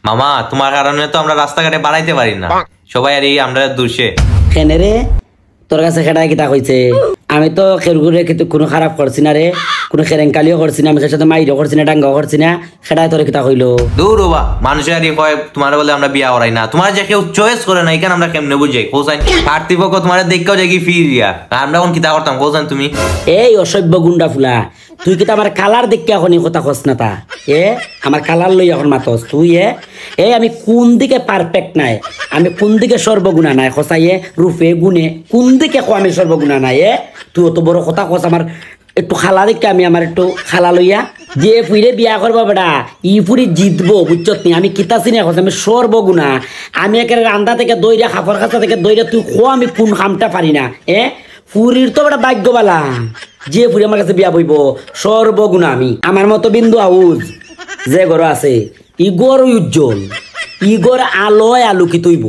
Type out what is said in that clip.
মামা তোমার কারণে তো আমরা রাস্তাঘাটে বাড়াইতে পারি না, সবাই আর এই আমরা দোষে। কেন রে তোর কাছে খেটাই কিতা কইছে? আমি তো খেরগুরে কিন্তু কোনো খারাপ করছি না রে, কোনো খেরেঙ্কালিও করছি না, আমি সাথে মাইরও করছি না, ডাঙ্গাও করছি না, খেটাই তোর কিতা কইলো? দূর বা মানুষের আর কয় তোমার বলে আমরা বিয়া করাই না, তোমার যে কেউ চয়েস করে না এখানে আমরা কেমনে বুঝাই কোসাইন কর্তৃপক্ষ তোমার দেখেও যাই কি ফি দিয়া আমরা কোন কিতা করতাম কোসাইন তুমি? এই অসভ্য গুন্ডা ফুলা, তুই কি আমার কালার দেখে এখন কথা কস না তা? আমার কালার লই এখন মাতস তুই? আমি কোন দিকে পারফেক্ট নাই, আমি কোন দিকে সর্বগুণা নাই খসাইয়ে রূপে গুণে কোন দিকে আমি সর্বগুণা নাই? তুই অত বড় কথা কস আমার একটু খালা দেখে আমি আমার একটু খালা লইয়া যে ফুইরে বিয়া করবো বেটা ই ফুরি জিতবো বুঝছত নি? আমি কিতা চিনি এখন আমি সর্বগুণা, আমি একেবারে রান্দা থেকে দইরা খাফর খাঁচা থেকে দইরা তুই খো আমি কোন কামটা পারি না। ফুরির তো বেটা ভাগ্যবালা যে ফুরি আমার কাছে বিয়া বইব, সর্বগুণা আমি। আমার মতো বিন্দু আউজ যে গড় আছে ই গড় উজ্জ্বল, ই গড় আলোয় আলোকিত হইব।